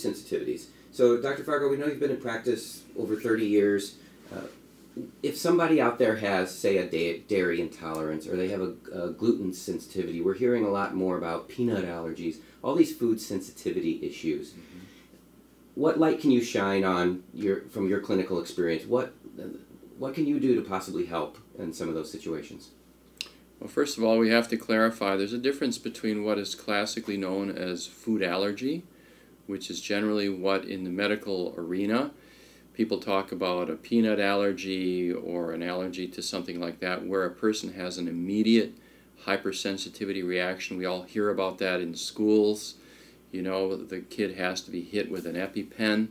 sensitivities. So, Dr. Fargo, we know you've been in practice over 30 years. If somebody out there has, say, a dairy intolerance, or they have a gluten sensitivity, we're hearing a lot more about peanut allergies, all these food sensitivity issues. Mm-hmm. What light can you shine on from your clinical experience? What can you do to possibly help in some of those situations? Well, first of all, we have to clarify there's a difference between what is classically known as food allergy, which is generally what in the medical arena people talk about a peanut allergy or an allergy to something like that, where a person has an immediate hypersensitivity reaction. We all hear about that in schools. You know, the kid has to be hit with an EpiPen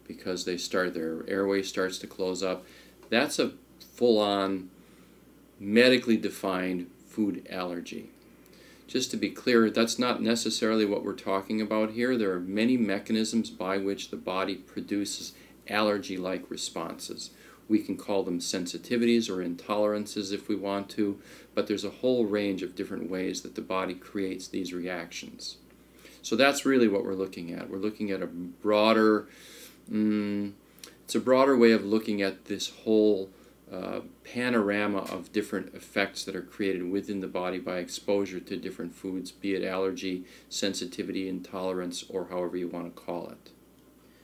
because their airway starts to close up. That's a full-on medically defined food allergy. Just to be clear, that's not necessarily what we're talking about here. There are many mechanisms by which the body produces allergy-like responses. We can call them sensitivities or intolerances if we want to, but there's a whole range of different ways that the body creates these reactions. So that's really what we're looking at. We're looking at a broader, it's a broader way of looking at this whole panorama of different effects that are created within the body by exposure to different foods, be it allergy, sensitivity, intolerance, or however you want to call it.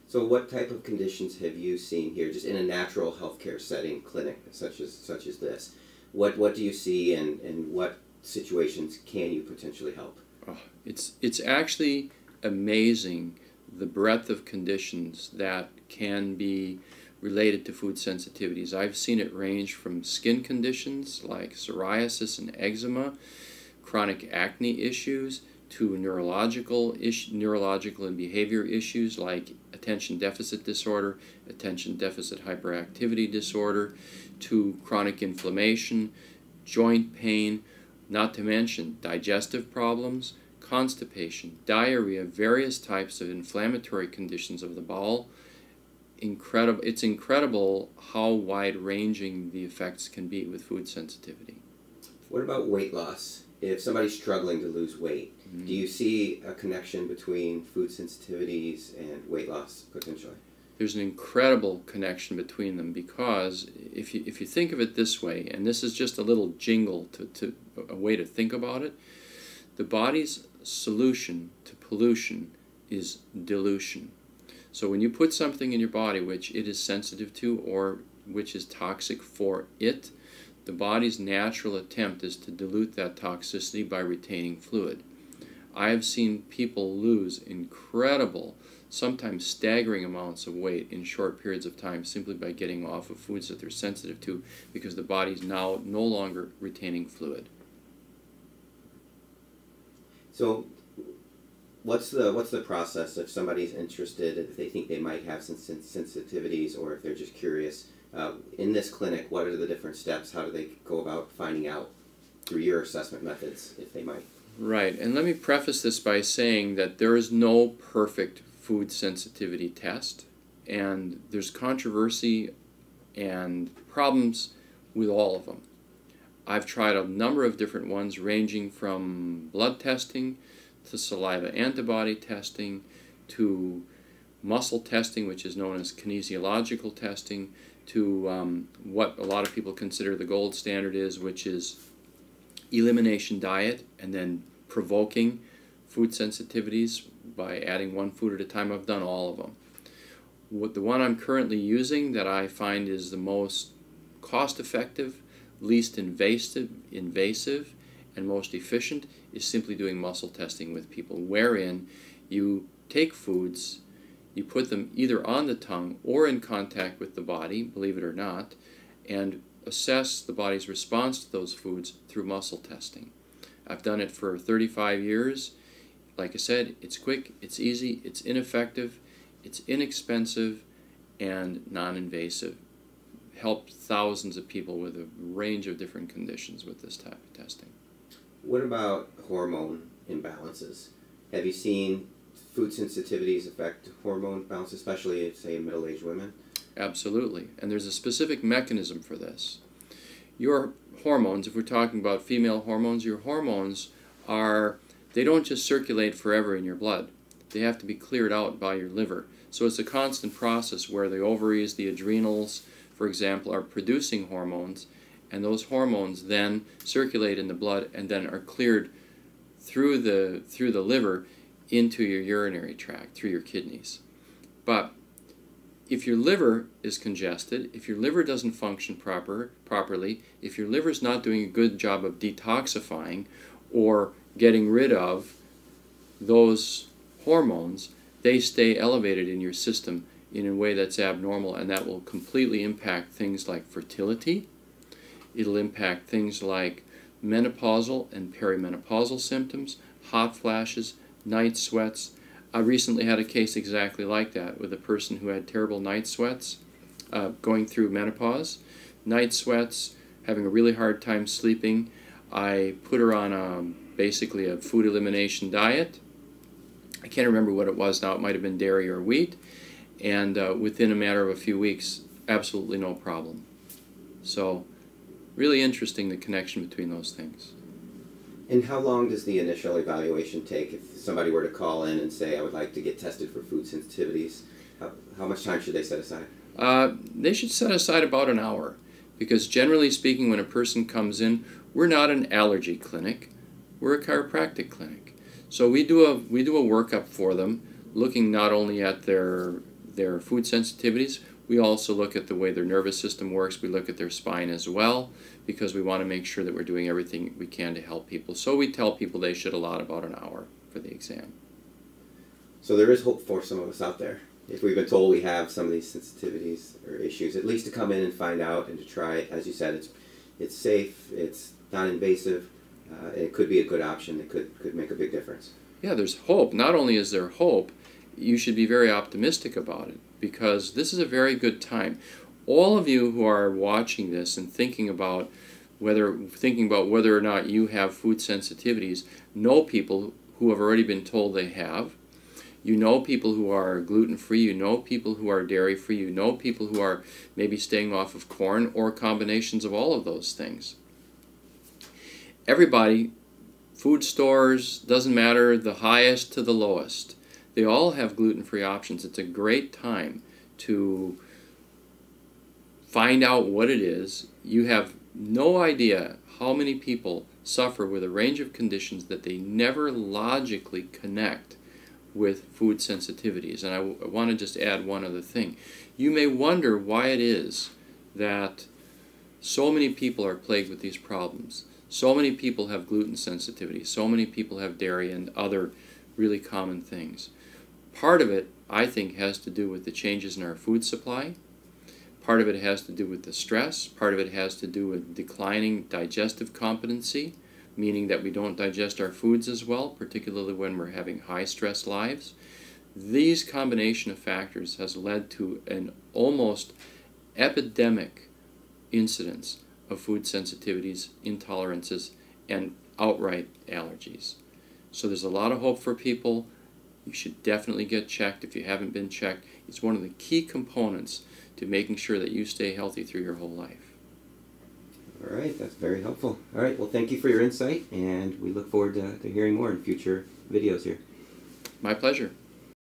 So what type of conditions have you seen here, just in a natural healthcare setting, clinic such as this? What do you see, and what situations can you potentially help? Oh, it's actually amazing the breadth of conditions that can be related to food sensitivities. I've seen it range from skin conditions like psoriasis and eczema, chronic acne issues, to neurological and behavior issues like attention deficit disorder, attention deficit hyperactivity disorder, to chronic inflammation, joint pain, not to mention digestive problems, constipation, diarrhea, various types of inflammatory conditions of the bowel. It's incredible how wide-ranging the effects can be with food sensitivity. What about weight loss? If somebody's struggling to lose weight, do you see a connection between food sensitivities and weight loss potentially? There's an incredible connection between them, because if you think of it this way, and this is just a little jingle to a way to think about it, the body's solution to pollution is dilution. So when you put something in your body which it is sensitive to or which is toxic for it, the body's natural attempt is to dilute that toxicity by retaining fluid. I have seen people lose incredible, sometimes staggering amounts of weight in short periods of time simply by getting off of foods that they're sensitive to, because the body's now no longer retaining fluid. So what's the process if somebody's interested, if they think they might have some sensitivities, or if they're just curious? In this clinic, what are the different steps? How do they go about finding out through your assessment methods if they might? Right, and let me preface this by saying that there is no perfect food sensitivity test, and there's controversy and problems with all of them. I've tried a number of different ones, ranging from blood testing to saliva antibody testing to muscle testing, which is known as kinesiological testing, to what a lot of people consider the gold standard is, which is elimination diet and then provoking food sensitivities by adding one food at a time. I've done all of them. The one I'm currently using that I find is the most cost-effective, least invasive, and most efficient is simply doing muscle testing with people, wherein you take foods, you put them either on the tongue or in contact with the body, believe it or not, and assess the body's response to those foods through muscle testing. I've done it for 35 years. Like I said, it's quick, it's easy, it's ineffective, it's inexpensive, and non-invasive. Helped thousands of people with a range of different conditions with this type of testing. What about hormone imbalances? Have you seen food sensitivities affect hormone balance, especially, say, in middle-aged women? Absolutely, and there's a specific mechanism for this. Your hormones, if we're talking about female hormones, your hormones they don't just circulate forever in your blood. they have to be cleared out by your liver. So it's a constant process where the ovaries, the adrenals, for example, are producing hormones, and those hormones then circulate in the blood and then are cleared through the liver into your urinary tract, through your kidneys. But if your liver is congested, if your liver doesn't function properly, if your liver is not doing a good job of detoxifying or getting rid of those hormones, they stay elevated in your system in a way that's abnormal, and that will completely impact things like fertility. It'll impact things like menopausal and perimenopausal symptoms, hot flashes, night sweats. I recently had a case exactly like that with a person who had terrible night sweats going through menopause. Night sweats, having a really hard time sleeping. I put her on basically a food elimination diet. I can't remember what it was now. It might have been dairy or wheat. And within a matter of a few weeks, absolutely no problem. So really interesting, the connection between those things. And how long does the initial evaluation take? If somebody were to call in and say, I would like to get tested for food sensitivities, how much time should they set aside? They should set aside about an hour, because generally speaking, when a person comes in, we're not an allergy clinic, we're a chiropractic clinic. So we do a workup for them, looking not only at their food sensitivities, we also look at the way their nervous system works, we look at their spine as well, because we want to make sure that we're doing everything we can to help people. So we tell people they should allot about an hour for the exam. So there is hope for some of us out there. If we've been told we have some of these sensitivities or issues, at least to come in and find out and to try it. As you said, it's safe, it's non-invasive, it could be a good option. It could make a big difference. Yeah, there's hope. Not only is there hope, you should be very optimistic about it, because this is a very good time. All of you who are watching this and thinking about whether or not you have food sensitivities, know people who have already been told they have. You know people who are gluten-free, you know people who are dairy-free, you know people who are maybe staying off of corn, or combinations of all of those things. Everybody, food stores, doesn't matter, the highest to the lowest, they all have gluten-free options. It's a great time to find out what it is. You have no idea how many people suffer with a range of conditions that they never logically connect with food sensitivities. And I want to just add one other thing. You may wonder why it is that so many people are plagued with these problems. So many people have gluten sensitivity. So many people have dairy and other really common things. Part of it, I think, has to do with the changes in our food supply. Part of it has to do with the stress. Part of it has to do with declining digestive competency, meaning that we don't digest our foods as well, particularly when we're having high-stress lives. These combination of factors has led to an almost epidemic incidence of food sensitivities, intolerances, and outright allergies. So there's a lot of hope for people. You should definitely get checked if you haven't been checked. It's one of the key components to making sure that you stay healthy through your whole life. All right, that's very helpful. All right, well, thank you for your insight, and we look forward to hearing more in future videos here. My pleasure.